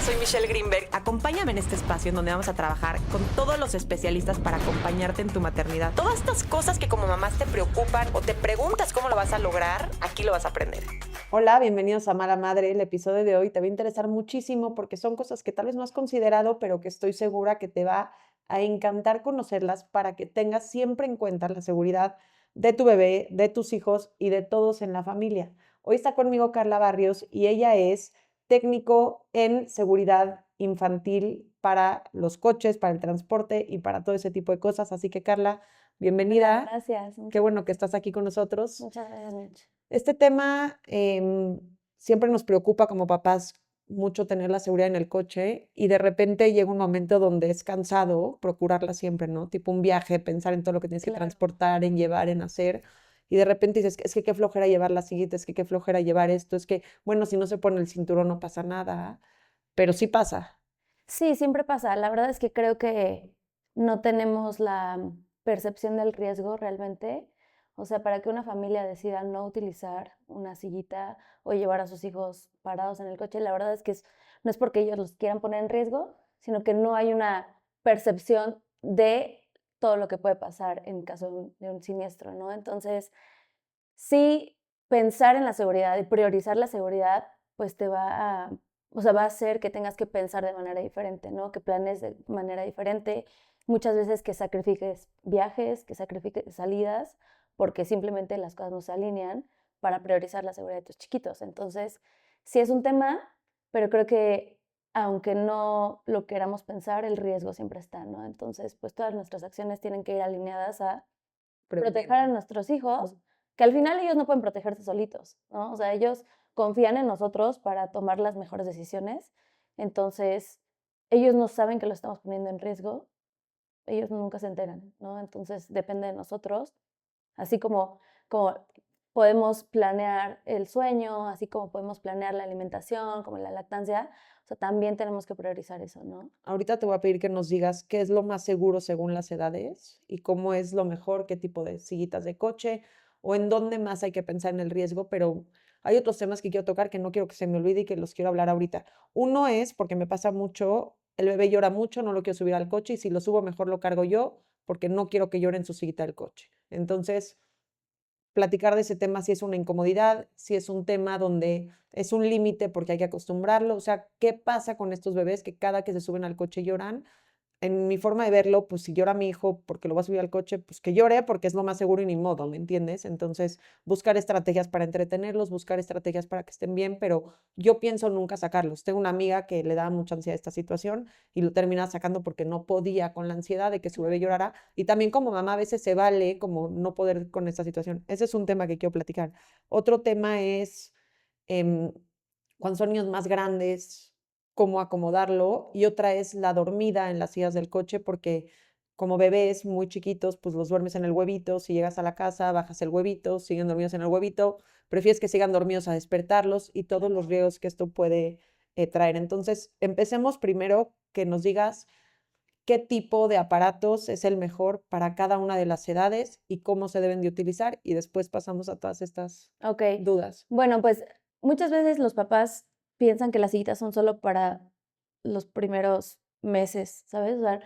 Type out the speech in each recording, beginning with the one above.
soy Michelle Greenberg. Acompáñame en este espacio en donde vamos a trabajar con todos los especialistas para acompañarte en tu maternidad. Todas estas cosas que como mamás te preocupan o te preguntas cómo lo vas a lograr, aquí lo vas a aprender. Hola, bienvenidos a Mala Madre. El episodio de hoy te va a interesar muchísimo porque son cosas que tal vez no has considerado, pero que estoy segura que te va a encantar conocerlas para que tengas siempre en cuenta la seguridad de tu bebé, de tus hijos y de todos en la familia. Hoy está conmigo Carla Barrios y ella es técnico en seguridad infantil para los coches, para el transporte y para todo ese tipo de cosas. Así que Carla, bienvenida. Hola, gracias. Qué bueno que estás aquí con nosotros. Muchas gracias, Mitch. Este tema siempre nos preocupa como papás mucho tener la seguridad en el coche y de repente llega un momento donde es cansado procurarla siempre, ¿no? Tipo un viaje, pensar en todo lo que tienes que Claro. transportar, en llevar, en hacer. Y de repente dices, es que qué flojera llevar la siguiente, es que qué flojera llevar esto, es que, bueno, si no se pone el cinturón no pasa nada, pero sí pasa. Sí, siempre pasa. La verdad es que creo que no tenemos la percepción del riesgo realmente. O sea, para que una familia decida no utilizar una sillita o llevar a sus hijos parados en el coche, la verdad es que no es porque ellos los quieran poner en riesgo, sino que no hay una percepción de todo lo que puede pasar en caso de un siniestro, ¿no? Entonces, sí, pensar en la seguridad y priorizar la seguridad, pues te va a, o sea, va a hacer que tengas que pensar de manera diferente, ¿no? Que planes de manera diferente. Muchas veces que sacrifiques viajes, que sacrifiques salidas, porque simplemente las cosas no se alinean para priorizar la seguridad de tus chiquitos. Entonces, sí es un tema, pero creo que aunque no lo queramos pensar, el riesgo siempre está, ¿no? Entonces, pues todas nuestras acciones tienen que ir alineadas a proteger a nuestros hijos, que al final ellos no pueden protegerse solitos, ¿no? O sea, ellos confían en nosotros para tomar las mejores decisiones. Entonces, ellos no saben que lo estamos poniendo en riesgo, ellos nunca se enteran, ¿no? Entonces, depende de nosotros, así como podemos planear el sueño, así como podemos planear la alimentación, como la lactancia, o sea, también tenemos que priorizar eso, ¿no? Ahorita te voy a pedir que nos digas qué es lo más seguro según las edades y cómo es lo mejor, qué tipo de sillitas de coche o en dónde más hay que pensar en el riesgo, pero hay otros temas que quiero tocar que no quiero que se me olvide y que los quiero hablar ahorita. Uno es, porque me pasa mucho, el bebé llora mucho, no lo quiero subir al coche y si lo subo mejor lo cargo yo porque no quiero que llore en su sillita del coche. Entonces, platicar de ese tema si es una incomodidad, si es un tema donde es un límite porque hay que acostumbrarlo, o sea, ¿qué pasa con estos bebés que cada que se suben al coche lloran? En mi forma de verlo, pues si llora mi hijo porque lo va a subir al coche, pues que llore porque es lo más seguro y ni modo, ¿me entiendes? Entonces, buscar estrategias para entretenerlos, buscar estrategias para que estén bien, pero yo pienso nunca sacarlos. Tengo una amiga que le da mucha ansiedad esta situación y lo termina sacando porque no podía con la ansiedad de que su bebé llorara. Y también como mamá a veces se vale como no poder con esta situación. Ese es un tema que quiero platicar. Otro tema es em, cuando son niños más grandes, cómo acomodarlo, y otra es la dormida en las sillas del coche, porque como bebés muy chiquitos, pues los duermes en el huevito, si llegas a la casa, bajas el huevito, siguen dormidos en el huevito, prefieres que sigan dormidos a despertarlos y todos los riesgos que esto puede traer. Entonces, empecemos primero que nos digas qué tipo de aparatos es el mejor para cada una de las edades y cómo se deben de utilizar, y después pasamos a todas estas Ok. dudas. Bueno, pues muchas veces los papás piensan que las sillitas son solo para los primeros meses, ¿sabes? O sea,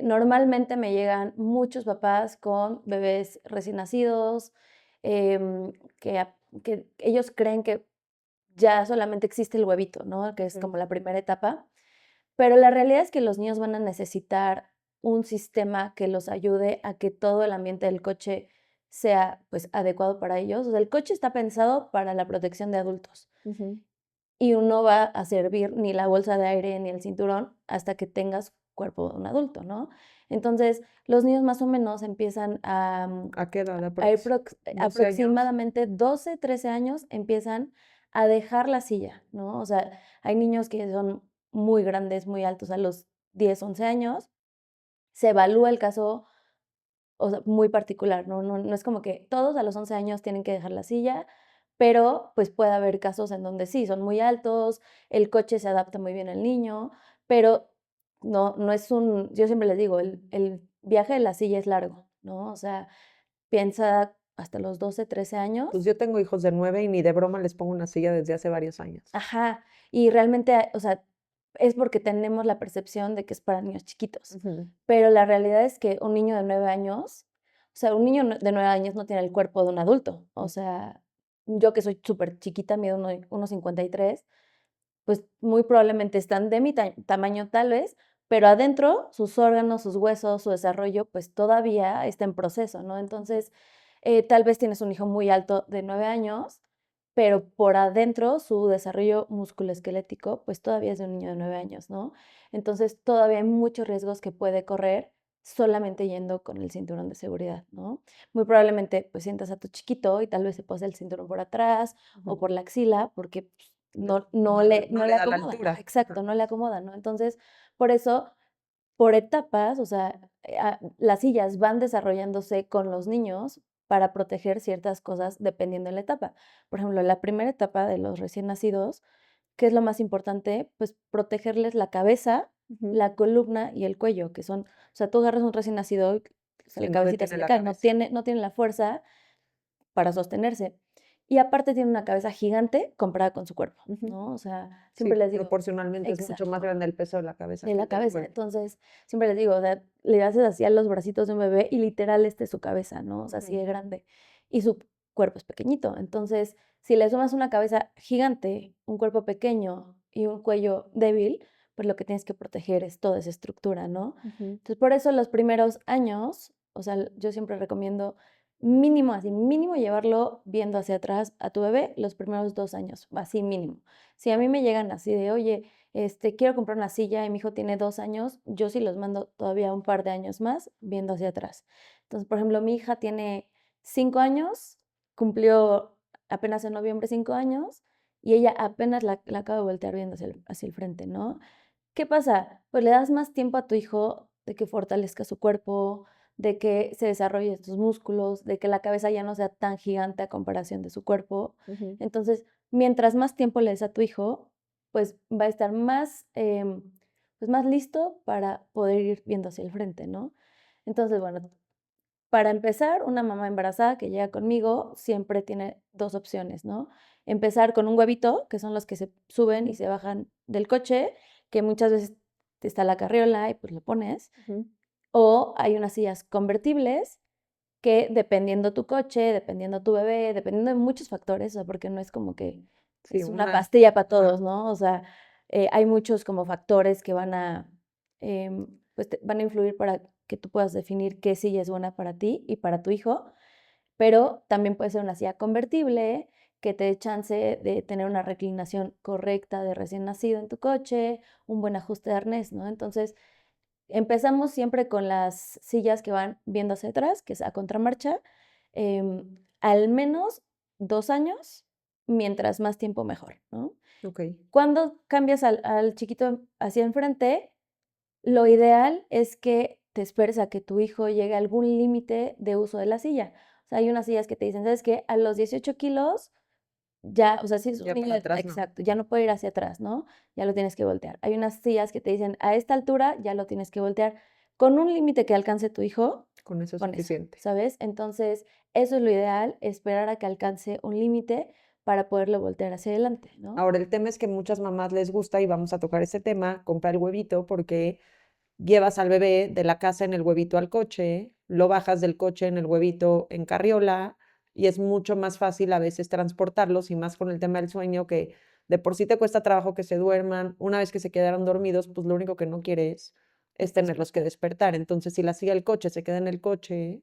normalmente me llegan muchos papás con bebés recién nacidos, que ellos creen que ya solamente existe el huevito, ¿no? Que es como la primera etapa. Pero la realidad es que los niños van a necesitar un sistema que los ayude a que todo el ambiente del coche sea, pues, adecuado para ellos. O sea, el coche está pensado para la protección de adultos Ujú. y no va a servir ni la bolsa de aire ni el cinturón hasta que tengas cuerpo de un adulto, ¿no? Entonces, los niños más o menos empiezan ¿A qué edad a ir aprox? 12 años. aproximadamente 12, 13 años, empiezan a dejar la silla, ¿no? O sea, hay niños que son muy grandes, muy altos a los 10, 11 años. Se evalúa el caso, o sea, muy particular, ¿no? No es como que todos a los 11 años tienen que dejar la silla, pero pues puede haber casos en donde sí, son muy altos, el coche se adapta muy bien al niño, pero no es yo siempre les digo, el viaje de la silla es largo, ¿no? O sea, piensa hasta los 12, 13 Pues años. yo tengo hijos de 9 y ni de broma les pongo una silla desde hace varios años. Ajá, y realmente, o sea, es porque tenemos la percepción de que es para niños chiquitos. Ujú. Pero la realidad es que un niño de 9 años, o sea, un niño de 9 años no tiene el cuerpo de un adulto. O sea, yo que soy súper chiquita, mido 1,53, pues muy probablemente están de mi tamaño tal vez, pero adentro sus órganos, sus huesos, su desarrollo, pues todavía está en proceso, ¿no? Entonces, tal vez tienes un hijo muy alto de 9 años, pero por adentro su desarrollo musculoesquelético, pues todavía es de un niño de 9 años, ¿no? Entonces, todavía hay muchos riesgos que puede correr solamente yendo con el cinturón de seguridad, ¿no? Muy probablemente, pues sientas a tu chiquito y tal vez se pose el cinturón por atrás o por la axila, porque pues, no le da la acomoda. altura. Exacto, no le acomoda, ¿no? Entonces, por eso, por etapas, o sea, las sillas van desarrollándose con los niños para proteger ciertas cosas dependiendo de la etapa. Por ejemplo, la primera etapa de los recién nacidos, ¿qué es lo más importante? Pues protegerles la cabeza, Ujú. la columna y el cuello, que son, o sea, tú agarras un recién nacido y Sí, la no cabecita se detiene le la cae, cabeza. no tiene la fuerza para sostenerse. Y aparte tiene una cabeza gigante comparada con su cuerpo, Ujú. ¿no? O sea, Sí, siempre les digo, proporcionalmente es mucho más exacto, grande el peso de la cabeza de que la el del cabeza. cuerpo. Entonces, siempre les digo, o sea, le haces así a los bracitos de un bebé y literal este es su cabeza, ¿no? O sea, así Ujú. de grande. Y su cuerpo es pequeñito. Entonces, si le sumas una cabeza gigante, un cuerpo pequeño y un cuello débil, pues lo que tienes que proteger es toda esa estructura, ¿no? Ujú. Entonces, por eso los primeros años, o sea, yo siempre recomiendo mínimo, así mínimo llevarlo viendo hacia atrás a tu bebé los primeros 2 años, así mínimo. Si a mí me llegan así de, oye, quiero comprar una silla y mi hijo tiene 2 años, yo sí los mando todavía un par de años más viendo hacia atrás. Entonces, por ejemplo, mi hija tiene 5 años, cumplió apenas en noviembre 5 años y ella apenas la acaba de voltear viendo hacia el frente, ¿no? ¿Qué pasa? Pues le das más tiempo a tu hijo de que fortalezca su cuerpo, de que se desarrollen sus músculos, de que la cabeza ya no sea tan gigante a comparación de su cuerpo. Ujú. Entonces, mientras más tiempo le des a tu hijo, pues va a estar más, pues más listo para poder ir viendo hacia el frente, ¿no? Entonces, bueno, para empezar, una mamá embarazada que llega conmigo siempre tiene dos opciones, ¿no? Empezar con un huevito, que son los que se suben y se bajan del coche, que muchas veces está la carriola y pues lo pones. Ujú. O hay unas sillas convertibles que dependiendo tu coche, dependiendo tu bebé, dependiendo de muchos factores, o sea, porque no es como que Sí, es una una. pastilla para Ajá. todos, ¿no? O sea, hay muchos como factores que van a, pues van a influir para que tú puedas definir qué silla es buena para ti y para tu hijo, pero también puede ser una silla convertible que te dé chance de tener una reclinación correcta de recién nacido en tu coche, un buen ajuste de arnés, ¿no? Entonces, empezamos siempre con las sillas que van viendo hacia atrás, que es a contramarcha, al menos 2 años, mientras más tiempo mejor, ¿no? Ok. Cuando cambias al chiquito hacia enfrente, lo ideal es que te esperes a que tu hijo llegue a algún límite de uso de la silla. O sea, hay unas sillas que te dicen, ¿sabes qué? A los 18 kilos ya, o sea, si es un Ya niño para de atrás no. exacto, ya no puede ir hacia atrás, ¿no? Ya lo tienes que voltear. Hay unas sillas que te dicen, a esta altura ya lo tienes que voltear. Con un límite que alcance tu hijo, Con eso es con eso, suficiente. ¿sabes? Entonces, eso es lo ideal, esperar a que alcance un límite para poderlo voltear hacia adelante, ¿no? Ahora, el tema es que muchas mamás les gusta, y vamos a tocar ese tema, comprar el huevito porque llevas al bebé de la casa en el huevito al coche, lo bajas del coche en el huevito en carriola y es mucho más fácil a veces transportarlos y más con el tema del sueño que de por sí te cuesta trabajo que se duerman. Una vez que se quedaron dormidos, pues lo único que no quieres es tenerlos que despertar. Entonces, si la silla del coche se queda en el coche,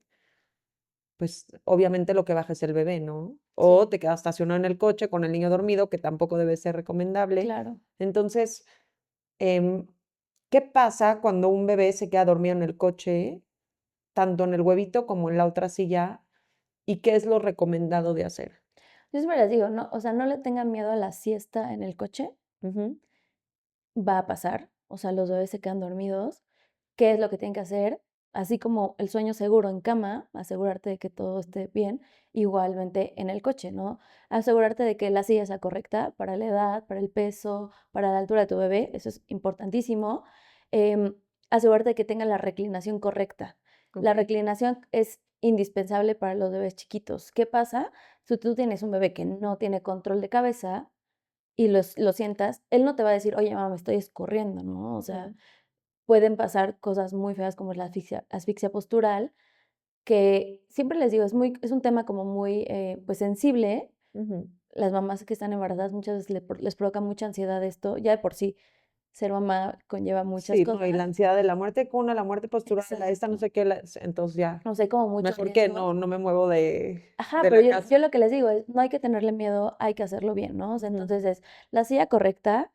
pues obviamente lo que baja es el bebé, ¿no? O Sí, te quedas estacionado en el coche con el niño dormido, que tampoco debe ser recomendable. claro. Entonces, em, ¿qué pasa cuando un bebé se queda dormido en el coche, tanto en el huevito como en la otra silla? ¿Y qué es lo recomendado de hacer? Yo siempre les digo, no, o sea, no le tengan miedo a la siesta en el coche, Ujú. va a pasar, o sea, los bebés se quedan dormidos. ¿Qué es lo que tienen que hacer? Así como el sueño seguro en cama, asegurarte de que todo esté bien, igualmente en el coche, ¿no? Asegurarte de que la silla sea correcta para la edad, para el peso, para la altura de tu bebé, eso es importantísimo. Em, Asegurarte de que tenga la reclinación correcta. La Ok. reclinación es indispensable para los bebés chiquitos. ¿Qué pasa? Si tú tienes un bebé que no tiene control de cabeza, y lo sientas, él no te va a decir, oye, mamá, me estoy escurriendo, ¿no? O sea, Ujú, pueden pasar cosas muy feas como la asfixia postural, que siempre les digo, es un tema como muy, pues, sensible. ujú. Las mamás que están embarazadas muchas veces les provoca mucha ansiedad esto. Ya de por sí, ser mamá conlleva muchas Sí, no, y la cosas. ansiedad de la muerte cuna, la muerte postural, la esta no Exacto. sé qué, entonces ya, No sé, como mucho mejor que riesgo. no me muevo Ajá, de pero la yo casa. lo que les digo es, no hay que tenerle miedo, hay que hacerlo bien, ¿no? O sea, Ujú, entonces es la silla correcta,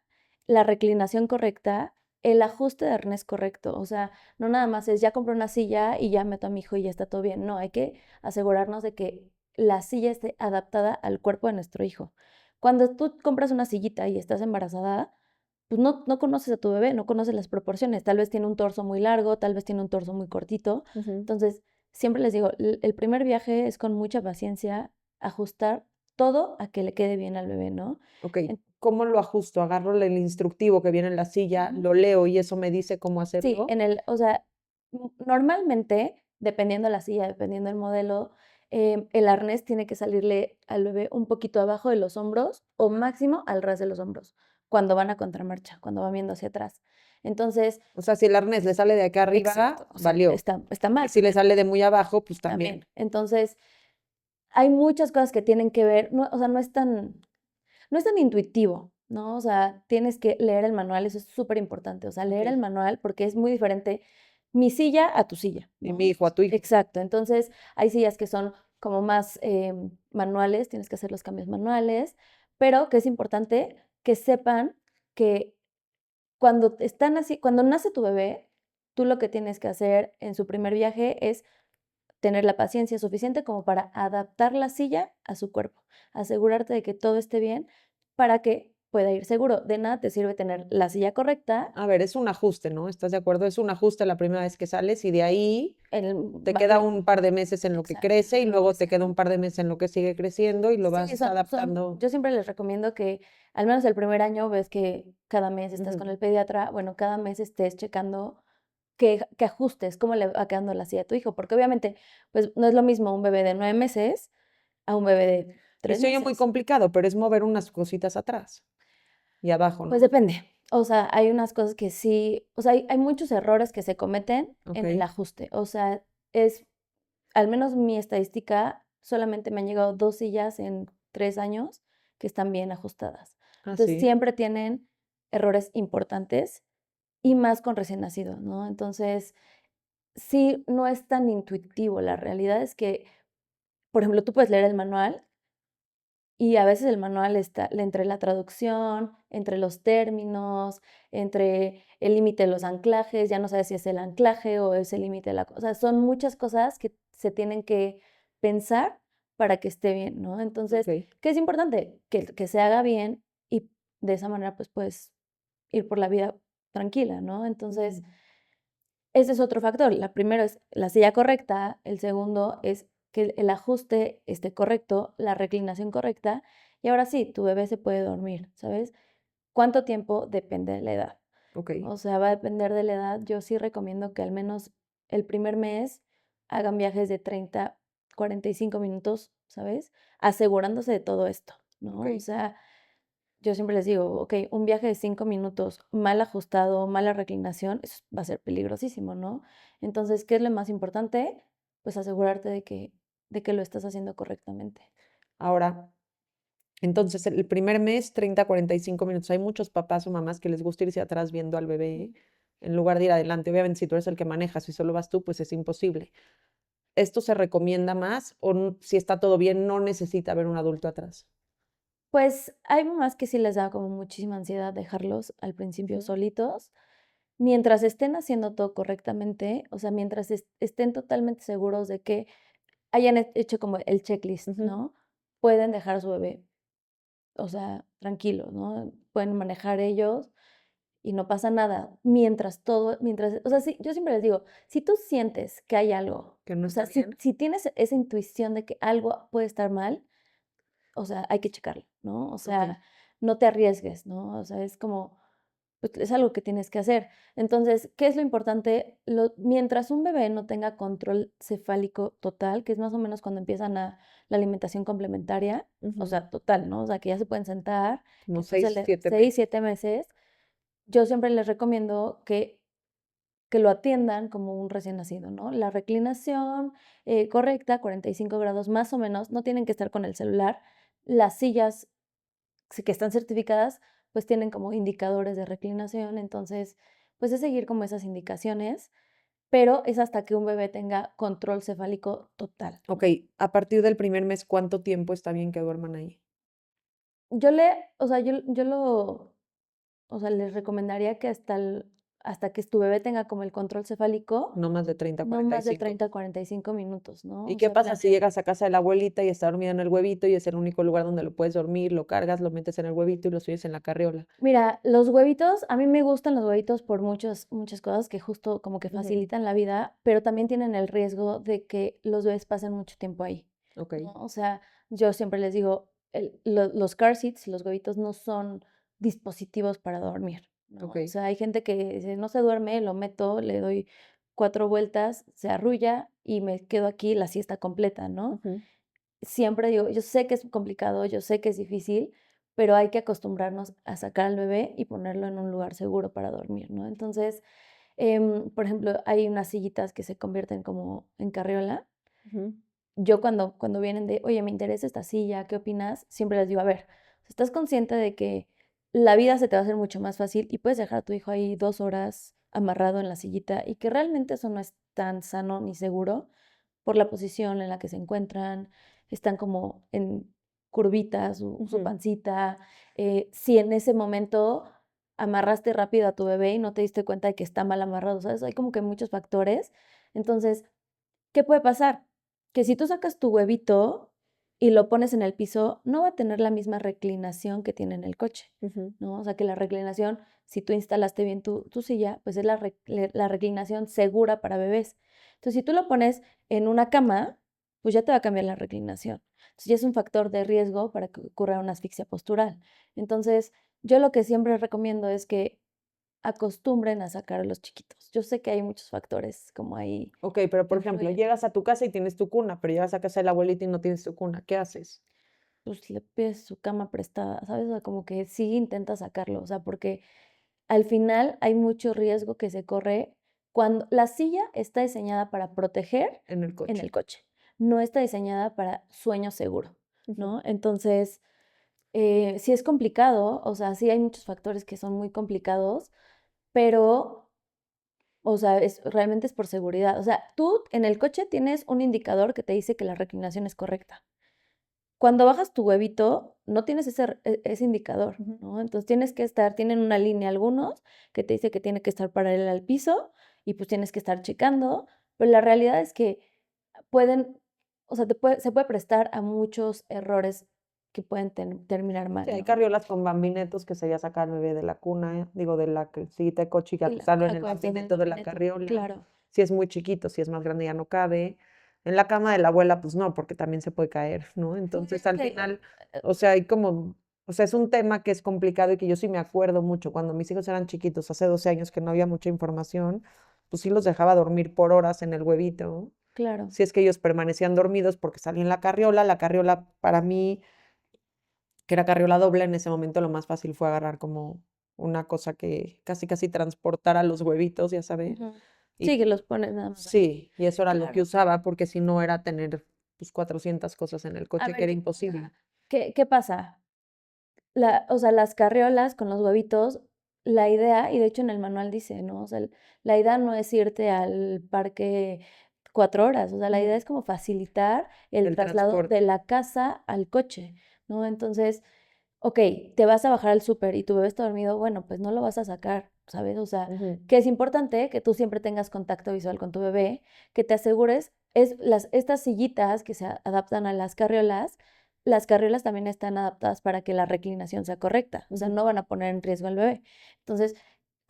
la reclinación correcta, el ajuste de arnés correcto. O sea, no nada más es ya compré una silla y ya meto a mi hijo y ya está todo bien. No, hay que asegurarnos de que la silla esté adaptada al cuerpo de nuestro hijo. Cuando tú compras una sillita y estás embarazada, pues no conoces a tu bebé, no conoces las proporciones. Tal vez tiene un torso muy largo, tal vez tiene un torso muy cortito. ujú. Entonces, siempre les digo, el primer viaje es con mucha paciencia, ajustar todo a que le quede bien al bebé, ¿no? Ok, En- ¿cómo lo ajusto? Agarro el instructivo que viene en la silla, Ujú. lo leo y eso me dice cómo Sí, hacerlo. o sea, normalmente, dependiendo la silla, dependiendo el modelo, el arnés tiene que salirle al bebé un poquito abajo de los hombros o máximo al ras de los hombros, cuando van a contramarcha, cuando van viendo hacia atrás. Entonces, O sea, si el arnés le sale de acá arriba, exacto, o sea, valió. está Y mal, si le porque sale de muy abajo, pues también. también. Entonces, hay muchas cosas que tienen que ver, o sea, no es tan intuitivo, ¿no? O sea, tienes que leer el manual, eso es súper importante. O sea, Ok. leer el manual porque es muy diferente mi silla a tu silla, Y mi ¿no? hijo, a tu hijo. Exacto. Entonces, hay sillas que son como más manuales, tienes que hacer los cambios manuales, pero que es importante que sepan que cuando están así, cuando nace tu bebé, tú lo que tienes que hacer en su primer viaje es tener la paciencia suficiente como para adaptar la silla a su cuerpo, asegurarte de que todo esté bien para que pueda ir seguro. De nada te sirve tener la silla correcta, A ver, es un ajuste, ¿no? ¿Estás de acuerdo? Es un ajuste la primera vez que sales y de ahí te queda un par de meses en lo que exacto, crece y en lo que luego te queda sea. un par de meses en lo que sigue creciendo y lo Sí, vas adaptando. yo siempre les recomiendo que al menos el primer año ves que cada mes estás Ujú. con el pediatra, bueno, cada mes estés checando que ajustes, cómo le va quedando la silla a tu hijo, porque obviamente, pues no es lo mismo un bebé de 9 meses a un bebé de Y tres se oye muy meses. complicado, pero es mover unas cositas atrás y abajo, Pues ¿no? depende. O sea, hay unas cosas que sí, o sea, hay muchos errores que se cometen Ok. en el ajuste. O sea, al menos mi estadística, solamente me han llegado 2 sillas en 3 años que están bien ajustadas. Ah, Entonces, sí. siempre tienen errores importantes y más con recién nacido, ¿no? Entonces, sí, no es tan intuitivo. La realidad es que, por ejemplo, tú puedes leer el manual y a veces el manual está entre la traducción, entre los términos, entre el límite de los anclajes, ya no sabes si es el anclaje o es el límite de la cosa. O sea, son muchas cosas que se tienen que pensar para que esté bien, ¿no? Entonces, Ok. ¿qué es importante? Que se haga bien y de esa manera, pues puedes ir por la vida tranquila, ¿no? Entonces, Ujú. ese es otro factor. La primero es la silla correcta, el segundo es que el ajuste esté correcto, la reclinación correcta, y ahora sí, tu bebé se puede dormir, ¿sabes? ¿Cuánto tiempo? Depende de la edad. Ok. O sea, va a depender de la edad. Yo sí recomiendo que al menos el primer mes hagan viajes de 30, 45 minutos, ¿sabes? Asegurándose de todo esto, Ok. ¿no? O sea, yo siempre les digo, ok, un viaje de 5 minutos mal ajustado, mala reclinación, eso va a ser peligrosísimo, ¿no? Entonces, ¿qué es lo más importante? Pues asegurarte de que lo estás haciendo correctamente. Ahora, entonces el primer mes, 30, 45 minutos. Hay muchos papás o mamás que les gusta irse atrás viendo al bebé Ujú. en lugar de ir adelante. Obviamente, si tú eres el que manejas y solo vas tú, pues es imposible. ¿Esto se recomienda más o si está todo bien, no necesita haber un adulto atrás? Pues hay mamás que sí les da como muchísima ansiedad dejarlos al principio Ujú, solitos. Mientras estén haciendo todo correctamente, o sea, mientras estén totalmente seguros de que hayan hecho como el checklist, ujú. ¿no? Pueden dejar a su bebé, o sea, tranquilo, ¿no? Pueden manejar ellos y no pasa nada. O sea, sí, yo siempre les digo, si tú sientes que hay algo, Que no o está sea, si, bien. si tienes esa intuición de que algo puede estar mal, o sea, hay que checarlo, ¿no? O Ok. sea, no te arriesgues, ¿no? O sea, es como, pues es algo que tienes que hacer. Entonces, ¿qué es lo importante? Mientras un bebé no tenga control cefálico total, que es más o menos cuando empiezan la alimentación complementaria, o Ujú. sea, total, ¿no? O sea, que ya se pueden sentar, Como que no se 6, le, 7 6, meses. 7 meses, yo siempre les recomiendo que lo atiendan como un recién nacido, ¿no? La reclinación correcta, 45 grados más o menos, no tienen que estar con el celular. Las sillas que están certificadas, pues tienen como indicadores de reclinación, entonces, pues es seguir como esas indicaciones, pero es hasta que un bebé tenga control cefálico total. Ok, a partir del primer mes, ¿cuánto tiempo está bien que duerman ahí? O sea, o sea, les recomendaría que hasta que tu bebé tenga como el control cefálico, No más de 30, no más de 45. 30 a 45 minutos, ¿no? ¿Y O qué sea, pasa si llegas a casa de la abuelita y está dormida en el huevito y es el único lugar donde lo puedes dormir, lo cargas, lo metes en el huevito y lo subes en la carriola? mira, los huevitos, a mí me gustan los huevitos por muchas cosas que justo como que Ujú. facilitan la vida, pero también tienen el riesgo de que los bebés pasen mucho tiempo ahí, Ok, ¿no? O sea, yo siempre les digo, los car seats, los huevitos no son dispositivos para dormir, ok. ¿no? O sea, hay gente que dice, no se duerme, lo meto, le doy 4 vueltas, se arrulla y me quedo aquí la siesta completa, ¿no? Ujú. Siempre digo, yo sé que es complicado, yo sé que es difícil, pero hay que acostumbrarnos a sacar al bebé y ponerlo en un lugar seguro para dormir, ¿no? Entonces, por ejemplo, hay unas sillitas que se convierten como en carriola. Ujú. Yo cuando vienen de, oye, me interesa esta silla, ¿qué opinas? Siempre les digo, a ver, ¿estás consciente de que la vida se te va a hacer mucho más fácil y puedes dejar a tu hijo ahí 2 horas amarrado en la sillita y que realmente eso no es tan sano ni seguro por la posición en la que se encuentran, están como en curvitas, su Ujú. pancita? Si en ese momento amarraste rápido a tu bebé y no te diste cuenta de que está mal amarrado, ¿sabes? Hay como que muchos factores. Entonces, ¿qué puede pasar? Que si tú sacas tu huevito y lo pones en el piso, no va a tener la misma reclinación que tiene en el coche, Ujú. ¿no? O sea, que la reclinación, si tú instalaste bien tu silla, pues es la reclinación segura para bebés. Entonces, si tú lo pones en una cama, pues ya te va a cambiar la reclinación. Entonces, ya es un factor de riesgo para que ocurra una asfixia postural. Entonces, yo lo que siempre recomiendo es que acostumbren a sacar a los chiquitos. Yo sé que hay muchos factores como ahí Ok, pero que por ejemplo, influyen. llegas a tu casa y tienes tu cuna, pero llegas a casa de la abuelita y no tienes tu cuna, ¿qué haces? Pues le pides su cama prestada, ¿sabes? O sea, como que sí intenta sacarlo, o sea, porque al final hay mucho riesgo que se corre cuando la silla está diseñada para proteger En el en coche. el coche, no está diseñada para sueño seguro, Ujú. ¿no? Entonces, sí es complicado, o sea, sí hay muchos factores que son muy complicados, pero, o sea, realmente es por seguridad. O sea, tú en el coche tienes un indicador que te dice que la reclinación es correcta. Cuando bajas tu huevito, no tienes ese indicador, Ujú. ¿no? Entonces tienen una línea algunos que te dice que tiene que estar paralela al piso y pues tienes que estar checando, pero la realidad es que pueden, o sea, se puede prestar a muchos errores que pueden terminar Sí, mal, hay ¿no? carriolas con bambinetos que sería sacar al bebé de la cuna, digo, de la sillita de coche y Y acostarlo en el acuérdate en el bambineto de la gabinete, carriola. claro, Si es muy chiquito, si es más grande ya no cabe. En la cama de la abuela, pues no, porque también se puede caer, ¿no? Entonces, al sí, final, o sea, hay como, o sea, es un tema que es complicado y que yo sí me acuerdo mucho. Cuando mis hijos eran chiquitos, hace 12 años que no había mucha información, pues sí los dejaba dormir por horas en el huevito. claro. Si es que ellos permanecían dormidos porque salía en la carriola para mí que era carriola doble, en ese momento lo más fácil fue agarrar como una cosa que casi casi transportara los huevitos, ya sabes. Ujú. Sí, Y que los pones nada más ahí. sí, y eso era lo que Claro. usaba, porque si no era tener pues 400 cosas en el A coche, que ver, era imposible. ¿qué pasa? O sea, las carriolas con los huevitos, la idea, y de hecho en el manual dice, ¿no? O sea, la idea no es irte al parque 4 horas, o sea, la idea Ujú. es como facilitar el El traslado de transporte. la casa al coche, ¿no? Entonces, ok, te vas a bajar al súper y tu bebé está dormido, bueno, pues no lo vas a sacar, ¿sabes? O sea, Ujú. que es importante que tú siempre tengas contacto visual con tu bebé, que te asegures, estas sillitas que se adaptan a las carriolas también están adaptadas para que la reclinación sea correcta, o sea, Ujú. no van a poner en riesgo al bebé. Entonces,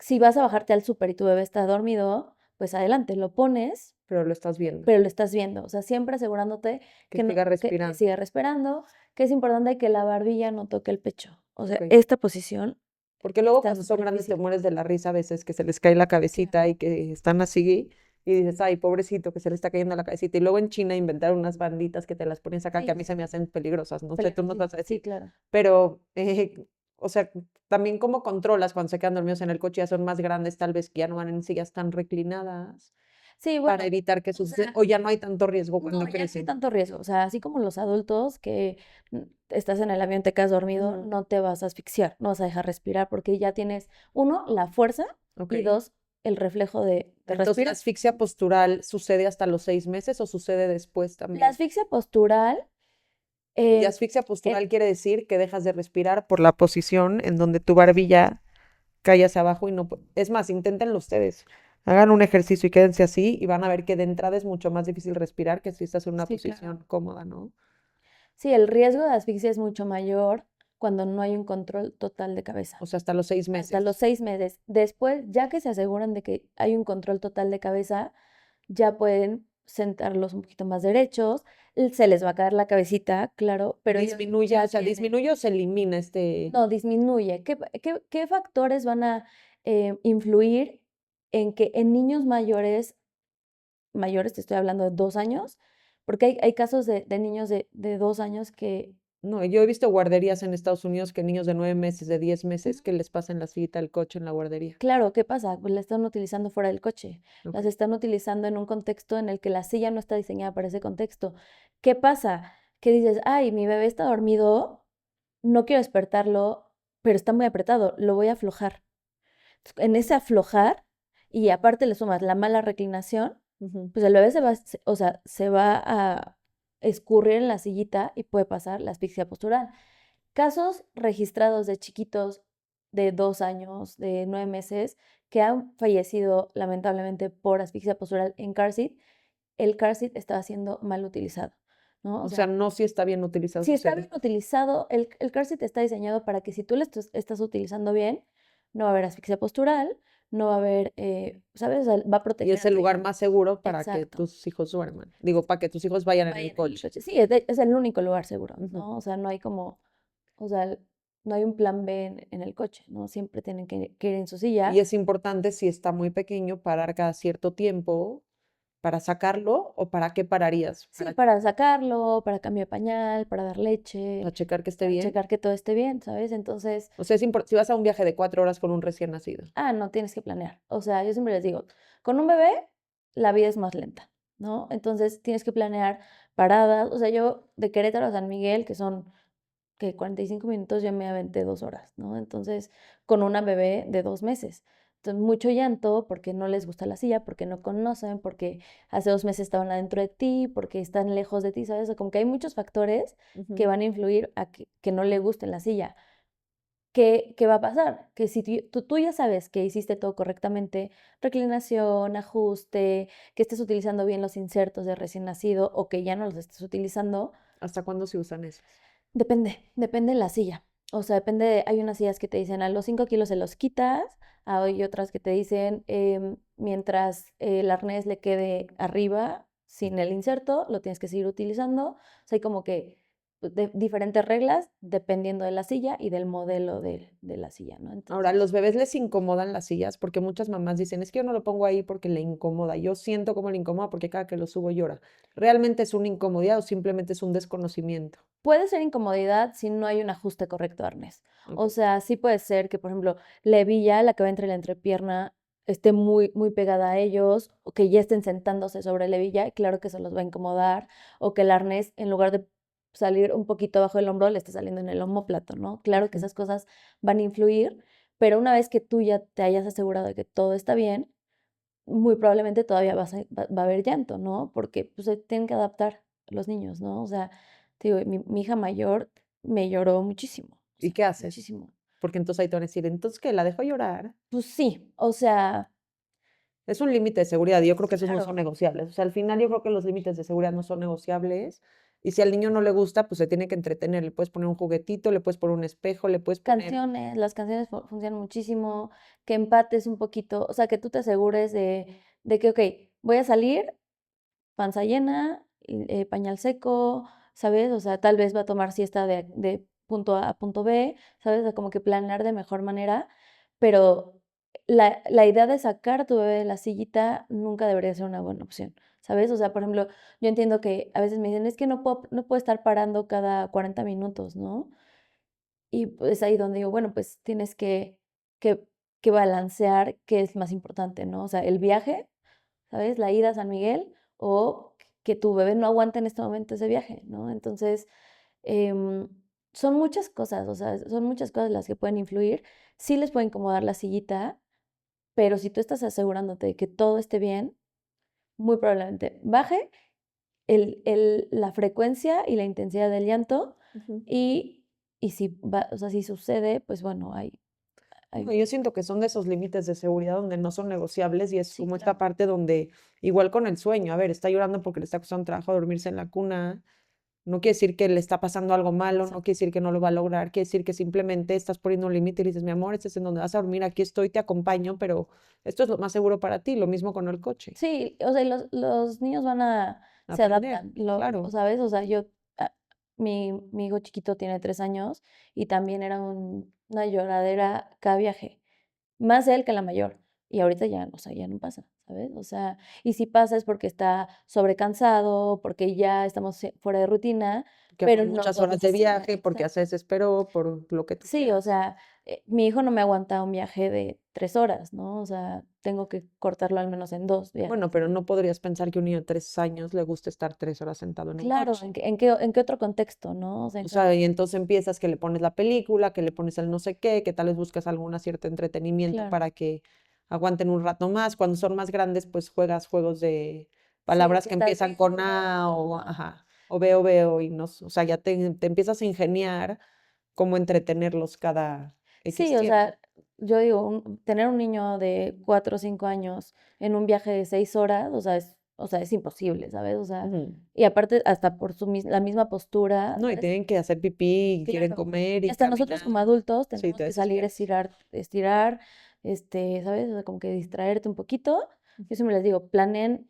si vas a bajarte al súper y tu bebé está dormido, pues adelante, lo pones, Pero lo estás viendo, pero lo estás viendo, o sea, siempre asegurándote que que, no, siga que respirando. siga respirando, que es importante que la barbilla no toque el pecho. O sea, Ok. esta posición Porque luego está cuando son súper grandes te difícil. mueres de la risa a veces que se les cae la cabecita y que están así y dices, ay, pobrecito, que se le está cayendo la cabecita. Y luego en China inventaron unas banditas que te las pones acá que a Sí, mí se me sí, hacen peligrosas. No sé, tú nos vas a sí, decir. claro. Pero, o sea, también cómo controlas cuando se quedan dormidos en el coche, ya son más grandes, tal vez que ya no van en sillas tan reclinadas Sí, para bueno, evitar que o suceda, sea, o ya no hay tanto riesgo no, cuando ya no hay crecen. tanto riesgo. O sea, así como los adultos que estás en el avión, te quedas dormido, Ujú. no te vas a asfixiar, no vas a dejar respirar porque ya tienes, uno, la fuerza Ok. y dos, el reflejo de Entonces, ¿la respirar. asfixia postural sucede hasta los 6 meses o sucede después La también? asfixia postural, Y em, asfixia eh, postural quiere decir que dejas de respirar por la posición en donde tu barbilla cae hacia abajo y no. Es más, inténtenlo ustedes. Hagan un ejercicio y quédense así y van a ver que de entrada es mucho más difícil respirar que si estás en una sí, claro. posición cómoda, ¿no? Sí, el riesgo de asfixia es mucho mayor cuando no hay un control total de cabeza. O sea, hasta los seis Hasta los meses. 6 meses. Después, ya que se aseguran de que hay un control total de cabeza, ya pueden sentarlos un poquito más derechos, se les va a caer la cabecita, claro, pero ellos Disminuye, o ya sea, tienen, disminuye o se elimina este. no, disminuye. ¿Qué factores van a influir en que en niños mayores, te estoy hablando de 2 años, porque hay casos de niños de 2 años que No, yo he visto guarderías en Estados Unidos que niños de 9 meses, de 10 meses, ujú. que les pasan la sillita al coche en la guardería. Claro, ¿qué pasa? Pues la están utilizando fuera del coche, Ok. las están utilizando en un contexto en el que la silla no está diseñada para ese contexto. ¿Qué pasa? Que dices, ay, mi bebé está dormido, no quiero despertarlo, pero está muy apretado, lo voy a aflojar. En ese aflojar, y aparte le sumas la mala reclinación, Ujú. pues el bebé o sea, se va a escurrir en la sillita y puede pasar la asfixia postural. Casos registrados de chiquitos de 2 años, de 9 meses, que han fallecido lamentablemente por asfixia postural en car seat, el car seat estaba siendo mal utilizado, ¿no? O O sea, sea, no si está bien utilizado si su está sede. bien utilizado, el car seat está diseñado para que si tú lo estás utilizando bien, no va a haber asfixia postural, no va a haber, ¿sabes? O sea, va a Y es proteger a el tu lugar hijo. más seguro para que Exacto. tus hijos duerman. Digo, para que tus hijos vayan en el Vayan en el coche. coche. Sí, es el único lugar seguro, Ujú. ¿no? O sea, no hay como, o sea, no hay un plan B en el coche, ¿no? Siempre tienen que ir en su Y silla. es importante, si está muy pequeño, parar cada cierto tiempo para sacarlo o para qué pararías, Sí, para para sacarlo, para cambio de pañal, para dar para leche, checar que esté para bien. checar que todo esté bien, ¿sabes? Entonces, O sea, si vas a un viaje de 4 horas con un recién nacido. no tienes que planear. O sea, yo siempre les digo, con un bebé la vida es más lenta, ¿no? Entonces tienes que planear paradas. O sea, yo de Querétaro a San Miguel, que son que 45 minutos, yo me aventé 2 horas, ¿no? Entonces, con una bebé de 2 meses. Entonces, mucho llanto porque no les gusta la silla, porque no conocen, porque hace 2 meses estaban adentro de ti, porque están lejos de ti, ¿sabes? O como que hay muchos factores que Ujú. van a influir a que no le guste la silla. ¿Qué va a pasar? Que si tú ya sabes que hiciste todo correctamente, reclinación, ajuste, que estés utilizando bien los insertos de recién nacido o que ya no los estés utilizando, ¿Hasta cuándo se usan esos? depende de la silla. O sea, hay unas sillas que te dicen a los 5 kilos se los quitas, hay otras que te dicen mientras el arnés le quede arriba sin el inserto, lo tienes que seguir utilizando. O sea, hay como que diferentes reglas dependiendo de la silla y del modelo de la silla, ¿no? Ahora, Entonces, ¿los bebés les incomodan las sillas? Porque muchas mamás dicen, es que yo no lo pongo ahí porque le incomoda. Yo siento como le incomoda porque cada que lo subo llora. ¿Realmente es una incomodidad o simplemente es un desconocimiento? puede ser incomodidad si no hay un ajuste correcto de arnés. Ok. O sea, sí puede ser que, por ejemplo, la hebilla, la que va entre la entrepierna, esté muy, muy pegada a ellos, o que ya estén sentándose sobre la hebilla, y claro que eso los va a incomodar, o que el arnés, en lugar de salir un poquito abajo del hombro, le esté saliendo en el omóplato, ¿no? Claro que Ujú. esas cosas van a influir, pero una vez que tú ya te hayas asegurado de que todo está bien, muy probablemente todavía va a haber llanto, ¿no? Porque pues, se tienen que adaptar los niños, ¿no? O sea, te digo, mi hija mayor me lloró muchísimo, o ¿Y sea, qué haces? muchísimo. Porque entonces ahí te van a decir, entonces que la dejo llorar. Pues sí, o sea, Es un límite de seguridad y yo creo que esos no son claro, negociables. O sea, al final yo creo que los límites de seguridad no son negociables. Y si al niño no le gusta, pues se tiene que entretener. Le puedes poner un juguetito, le puedes poner un espejo, le puedes poner. canciones, las canciones funcionan muchísimo, que empates un poquito, o sea, que tú te asegures de que, ok, voy a salir, panza llena, pañal seco, ¿sabes? O sea, tal vez va a tomar siesta de punto A a punto B, ¿sabes? O sea, como que planear de mejor manera, pero la idea de sacar a tu bebé de la sillita nunca debería ser una buena opción, ¿sabes? O sea, por ejemplo, yo entiendo que a veces me dicen, es que no puedo estar parando cada 40 minutos, ¿no? Y pues ahí donde digo, bueno, pues tienes que, que balancear qué es más importante, ¿no? O sea, el viaje, ¿sabes? La ida a San Miguel o que tu bebé no aguante en este momento ese viaje, ¿no? Entonces, em, son muchas cosas, o sea, son muchas cosas las que pueden influir. Sí les puede incomodar la sillita, pero si tú estás asegurándote de que todo esté bien, muy probablemente baje la frecuencia y la intensidad del llanto Ujú. y, y si va, o sea, si sucede, pues bueno, No, hay, yo siento que son de esos límites de seguridad donde no son negociables y es sí, como esta claro, parte donde, igual con el sueño, a ver, está llorando porque le está costando trabajo dormirse en la cuna, no quiere decir que le está pasando algo malo, no exacto. quiere decir que no lo va a lograr, quiere decir que simplemente estás poniendo un límite y dices, mi amor, este es en donde vas a dormir, aquí estoy, te acompaño, pero esto es lo más seguro para ti, lo mismo con el coche, Sí, o sea, y los niños se aprender, adaptan, claro. ¿sabes? O sea, ah, mi hijo chiquito tiene 3 años y también era una lloradera cada viaje. Más él que la mayor. Y ahorita ya, o sea, ya no pasa, ¿sabes? O sea, y si pasa es porque está sobrecansado, porque ya estamos fuera de rutina, Que pero fueron no muchas todos horas los de días. viaje, porque ya se desesperó, por lo que tú Sí, o quieras. sea, mi hijo no me aguanta un viaje de 3 horas, ¿no? O sea, tengo que cortarlo al menos en 2 viajes. Bueno, pero no podrías pensar que a un niño de 3 años le gusta estar 3 horas sentado en un Claro, coche. ¿en qué otro contexto, no? O sea, O sea, y entonces empiezas que le pones la película, que le pones el no sé qué, que tal vez buscas alguna cierto entretenimiento claro. para que aguanten un rato más. Cuando son más grandes, pues juegas juegos de Sí, palabras que que estás empiezan con viendo. A o, Ajá. ajá, o veo, y no, o sea, ya te empiezas a ingeniar cómo entretenerlos cada X Sí, o tiempo. sea, yo digo, tener un niño de 4 o 5 años en un viaje de 6 horas, o sea, es imposible, ¿sabes? O sea, Ujú. y aparte hasta por la misma postura, No, y ¿sabes? tienen que hacer pipí, y quieren Claro. comer Y y hasta nosotros caminar. como adultos Sí, tenemos te que salir a desesperas. estirar, ¿sabes? O sea, como que distraerte un poquito. Yo siempre les digo, planeen